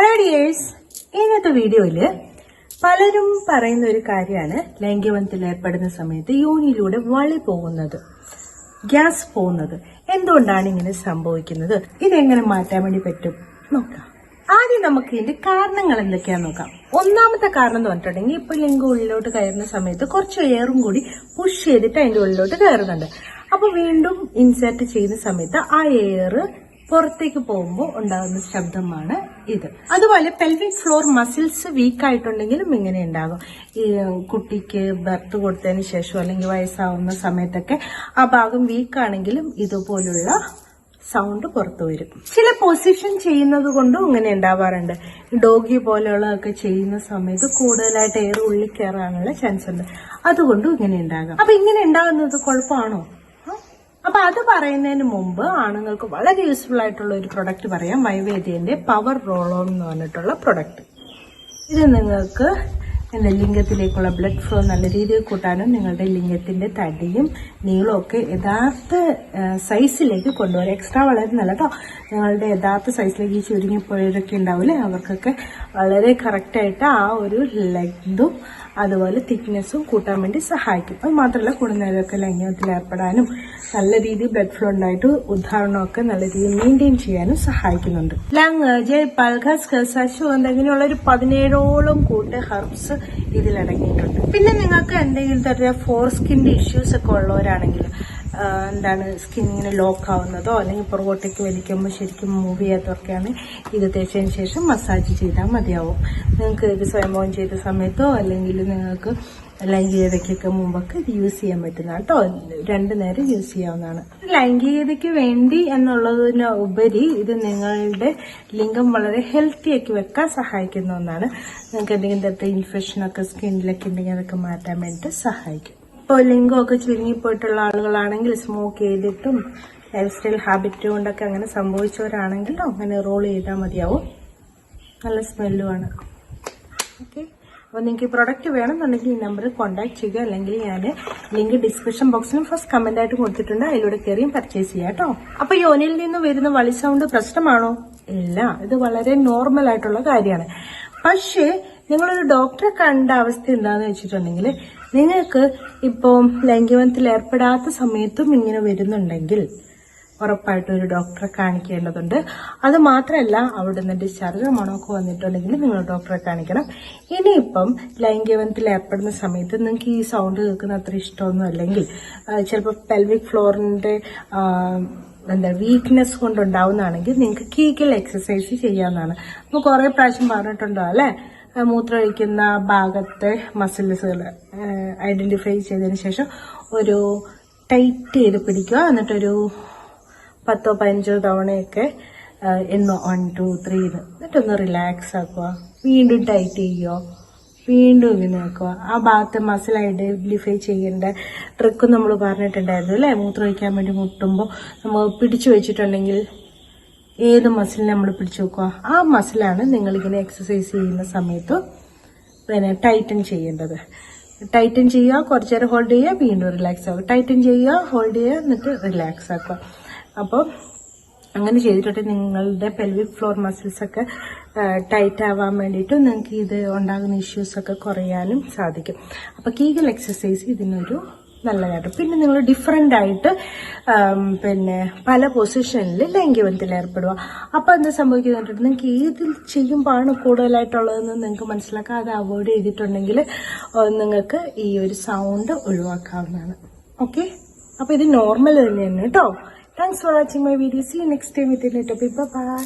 Hello dears, ഇന്നത്തെ വീഡിയോയില് പലരും പറയുന്ന ഒരു കാര്യമാണ് ലൈംഗികബന്ധത്തിൽ ഏർപ്പെടുന്ന സമയത്ത് യോനിയിലൂടെ വളി പോകുന്നത്, ഗ്യാസ് പോകുന്നത്. എന്തുകൊണ്ടാണ് ഇങ്ങനെ സംഭവിക്കുന്നത്, ഇതെങ്ങനെ മാറ്റാൻ വേണ്ടി പറ്റും നോക്കാം. ആദ്യം നമുക്ക് ഇതിന്റെ കാരണങ്ങൾ എന്തൊക്കെയാന്ന് നോക്കാം. ഒന്നാമത്തെ കാരണം എന്ന് പറഞ്ഞിട്ടുണ്ടെങ്കിൽ ഇപ്പൊ ലിംഗം ഉള്ളിലോട്ട് കയറുന്ന സമയത്ത് കുറച്ച് എയറും കൂടി പുഷ് ചെയ്തിട്ട് അതിന്റെ ഉള്ളിലോട്ട് കയറുന്നുണ്ട്. അപ്പൊ വീണ്ടും ഇൻസേർട്ട് ചെയ്യുന്ന സമയത്ത് ആ എയർ പുറത്തേക്ക് പോകുമ്പോൾ ഉണ്ടാകുന്ന ശബ്ദമാണ് ഇത്. അതുപോലെ പെൽവിക് ഫ്ലോർ മസിൽസ് വീക്ക് ആയിട്ടുണ്ടെങ്കിലും ഇങ്ങനെ ഉണ്ടാകും. ഈ കുട്ടിക്ക് ബർത്ത് കൊടുത്തതിന് ശേഷം അല്ലെങ്കിൽ വയസ്സാവുന്ന സമയത്തൊക്കെ ആ ഭാഗം വീക്കാണെങ്കിലും ഇതുപോലുള്ള സൗണ്ട് പുറത്തു വരും. ചില പൊസിഷൻ ചെയ്യുന്നത് കൊണ്ടും ഇങ്ങനെ ഉണ്ടാവാറുണ്ട്. ഡോഗി പോലെയുള്ളതൊക്കെ ചെയ്യുന്ന സമയത്ത് കൂടുതലായിട്ട് എയർ ഉള്ളിൽ കയറാനുള്ള ചാൻസ് ഉണ്ട്. അതുകൊണ്ടും ഇങ്ങനെ ഉണ്ടാകാം. അപ്പൊ ഇങ്ങനെ ഉണ്ടാകുന്നത് കുഴപ്പമാണോ? അപ്പൊ അത് പറയുന്നതിന് മുമ്പ് ആണുങ്ങൾക്ക് വളരെ യൂസ്ഫുൾ ആയിട്ടുള്ള ഒരു പ്രൊഡക്റ്റ് പറയാം. വൈവേദ്യന്റെ പവർ റോൾ ഓൺ എന്ന് പറഞ്ഞിട്ടുള്ള പ്രൊഡക്റ്റ്. ഇത് നിങ്ങൾക്ക് ലിംഗത്തിലേക്കുള്ള ബ്ലഡ് ഫ്ലോ നല്ല രീതിയിൽ കൂട്ടാനും നിങ്ങളുടെ ലിംഗത്തിന്റെ തടിയും നീളവും ഒക്കെ യഥാർത്ഥ സൈസിലേക്ക് കൊണ്ടുവരും. എക്സ്ട്രാ വളരെ നല്ല കേട്ടോ. നിങ്ങളുടെ യഥാർത്ഥ സൈസിലേക്ക് ഈ ചുരുങ്ങിപ്പോയവരൊക്കെ ഉണ്ടാവില്ലേ, അവർക്കൊക്കെ വളരെ കറക്റ്റായിട്ട് ആ ഒരു ലെങ്തും അതുപോലെ തിക്നെസ്സും കൂട്ടാൻ വേണ്ടി സഹായിക്കും. അത് മാത്രമല്ല കൂടുന്നവരൊക്കെ ലൈംഗികത്തിൽ ഏർപ്പെടാനും നല്ല രീതിയിൽ ബ്ലഡ് ഫ്ലോ ഉണ്ടായിട്ട് ഉദാഹരണമൊക്കെ നല്ല രീതിയിൽ മെയിൻറ്റെയിൻ ചെയ്യാനും സഹായിക്കുന്നുണ്ട്. ലങ്, ജയ്, പൽഘസ്, ഖസാശു എന്തെങ്കിലുമുള്ള ഒരു 17ഓളം കൂട്ട് ഹെർബ്സ് ഇതിലടങ്ങിയിട്ടുണ്ട്. പിന്നെ നിങ്ങൾക്ക് എന്തെങ്കിലും തരം ഫോർ സ്കിന്റെ ഇഷ്യൂസ് ഒക്കെ ഉള്ളവരാണെങ്കിൽ സ്കിൻ ഇങ്ങനെ ലോക്ക് ആവുന്നതോ അല്ലെങ്കിൽ പുറകോട്ടേക്ക് വലിക്കുമ്പോൾ ശരിക്കും മൂവ് ചെയ്യാത്തവർക്കാണ് ഇത് തേച്ചതിന് ശേഷം മസാജ് ചെയ്താൽ മതിയാവും. നിങ്ങൾക്ക് ഇത് സ്വയംഭവം ചെയ്ത സമയത്തോ അല്ലെങ്കിൽ നിങ്ങൾക്ക് ലൈംഗികതയ്ക്കൊക്കെ മുമ്പൊക്കെ ഇത് യൂസ് ചെയ്യാൻ പറ്റുന്നതാണ് കേട്ടോ. 2 നേരം യൂസ് ചെയ്യാവുന്നതാണ്. ലൈംഗികതയ്ക്ക് വേണ്ടി എന്നുള്ളതിന് ഉപരി ഇത് നിങ്ങളുടെ ലിംഗം വളരെ ഹെൽത്തി ആക്കി വെക്കാൻ സഹായിക്കുന്ന ഒന്നാണ്. നിങ്ങൾക്ക് എന്തെങ്കിലും തരത്തിൽ ഇൻഫെക്ഷനൊക്കെ സ്കിന്നിലൊക്കെ ഉണ്ടെങ്കിൽ അതൊക്കെ മാറ്റാൻ വേണ്ടിയിട്ട് സഹായിക്കും. ഇപ്പോൾ ലിംഗമൊക്കെ ചുരുങ്ങിപ്പോയിട്ടുള്ള ആളുകളാണെങ്കിൽ സ്മോക്ക് ചെയ്തിട്ടും ലൈഫ് സ്റ്റൈൽ ഹാബിറ്റ് കൊണ്ടൊക്കെ അങ്ങനെ സംഭവിച്ചവരാണെങ്കിൽ അങ്ങനെ റോൾ ചെയ്താൽ മതിയാവും. നല്ല സ്മെല്ലുമാണ്. ഓക്കെ, അപ്പോൾ നിങ്ങൾക്ക് ഈ പ്രൊഡക്റ്റ് വേണമെന്നുണ്ടെങ്കിൽ ഈ നമ്പറിൽ കോൺടാക്ട് ചെയ്യുക, അല്ലെങ്കിൽ ഞാൻ ലിങ്ക് ഡിസ്ക്രിപ്ഷൻ ബോക്സിലും ഫസ്റ്റ് കമന്റ് ആയിട്ട് കൊടുത്തിട്ടുണ്ട്, അതിലൂടെ കയറിയും പർച്ചേസ് ചെയ്യാം കേട്ടോ. അപ്പൊ യോനിയിൽ നിന്ന് വരുന്ന വളി സൗണ്ട് പ്രശ്നമാണോ? ഇല്ല, ഇത് വളരെ നോർമൽ ആയിട്ടുള്ള കാര്യമാണ്. പക്ഷേ നിങ്ങളൊരു ഡോക്ടറെ കണ്ട അവസ്ഥ എന്താന്ന് വെച്ചിട്ടുണ്ടെങ്കിൽ നിങ്ങൾക്ക് ഇപ്പോൾ ലൈംഗികബന്ധത്തിൽ ഏർപ്പെടാത്ത സമയത്തും ഇങ്ങനെ വരുന്നുണ്ടെങ്കിൽ ഉറപ്പായിട്ടും ഒരു ഡോക്ടറെ കാണിക്കേണ്ടതുണ്ട്. അത് മാത്രമല്ല, അവിടുന്ന് ഡിസ്ചാർജ് മണമൊക്കെ വന്നിട്ടുണ്ടെങ്കിൽ നിങ്ങൾ ഡോക്ടറെ കാണിക്കണം. ഇനിയിപ്പം ലൈംഗികബന്ധത്തിൽ ഏർപ്പെടുന്ന സമയത്ത് നിങ്ങൾക്ക് ഈ സൗണ്ട് കേൾക്കുന്ന അത്ര ഇഷ്ടമൊന്നും അല്ലെങ്കിൽ ചിലപ്പോൾ പെൽവിക് ഫ്ലോറിന്റെ വീക്ക്നെസ് കൊണ്ടുണ്ടാവുന്നതാണെങ്കിൽ നിങ്ങൾക്ക് കീഗൽ എക്സസൈസ് ചെയ്യാവുന്നതാണ്. അപ്പോൾ കുറെ പ്രാവശ്യം പറഞ്ഞിട്ടുണ്ടോ അല്ലെ, മൂത്രമൊഴിക്കുന്ന ഭാഗത്തെ മസിൽസുകൾ ഐഡന്റിഫൈ ചെയ്തതിന് ശേഷം ഒരു ടൈറ്റ് ചെയ്ത് പിടിക്കുക. എന്നിട്ടൊരു 10-15 തവണയൊക്കെ എണ്ണോ 1, 2, 3 എന്നിട്ടൊന്ന് റിലാക്സ് ആക്കുക. വീണ്ടും ടൈറ്റ് ചെയ്യുക, വീണ്ടും ഇങ്ങനെ ആക്കുക. ആ ഭാഗത്തെ മസിൽ ഐഡന്റിഫൈ ചെയ്യേണ്ട ട്രിക്ക് നമ്മൾ പറഞ്ഞിട്ടുണ്ടായിരുന്നു അല്ലെ. മൂത്രമൊഴിക്കാൻ വേണ്ടി മുട്ടുമ്പോൾ നമ്മൾ പിടിച്ചു വെച്ചിട്ടുണ്ടെങ്കിൽ ഏത് മസിലിനെ നമ്മൾ പിടിച്ചു വെക്കുക, ആ മസിലാണ് നിങ്ങളിങ്ങനെ എക്സസൈസ് ചെയ്യുന്ന സമയത്ത് പിന്നെ ടൈറ്റൻ ചെയ്യേണ്ടത്. ടൈറ്റൻ ചെയ്യുക, കുറച്ചു നേരം ഹോൾഡ് ചെയ്യുക, വീണ്ടും റിലാക്സ് ആക്കുക, ടൈറ്റൻ ചെയ്യുക, ഹോൾഡ് ചെയ്യുക, എന്നിട്ട് റിലാക്സ് ആക്കുക. അപ്പോൾ അങ്ങനെ ചെയ്തിട്ടുണ്ടെങ്കിൽ നിങ്ങളുടെ പെൽവിക് ഫ്ലോർ മസിൽസ് ഒക്കെ ടൈറ്റ് ആവാൻ വേണ്ടിയിട്ട് നിങ്ങൾക്ക് ഇത് ഉണ്ടാകുന്ന ഇഷ്യൂസ് ഒക്കെ കുറയാനും സാധിക്കും. അപ്പോൾ കീഗൽ എക്സസൈസ് ഇതിനൊരു നല്ല കാര്യം. പിന്നെ നിങ്ങൾ ഡിഫറെന്റ് ആയിട്ട് പിന്നെ പല പൊസിഷനിൽ ലൈംഗികബന്ധത്തിൽ ഏർപ്പെടുക. അപ്പൊ എന്താ സംഭവിക്കുന്നുണ്ട്, നിങ്ങൾക്ക് ഏതിൽ ചെയ്യുമ്പോഴാണ് കൂടുതലായിട്ടുള്ളതെന്ന് നിങ്ങൾക്ക് മനസ്സിലാക്കുക. അത് അവോയ്ഡ് ചെയ്തിട്ടുണ്ടെങ്കിൽ നിങ്ങൾക്ക് ഈ ഒരു സൗണ്ട് ഒഴിവാക്കാവുന്നതാണ്. ഓക്കെ, അപ്പൊ ഇത് നോർമൽ തന്നെയാണ് കേട്ടോ. Thanks for watching my video. See you next time with a new topic. By.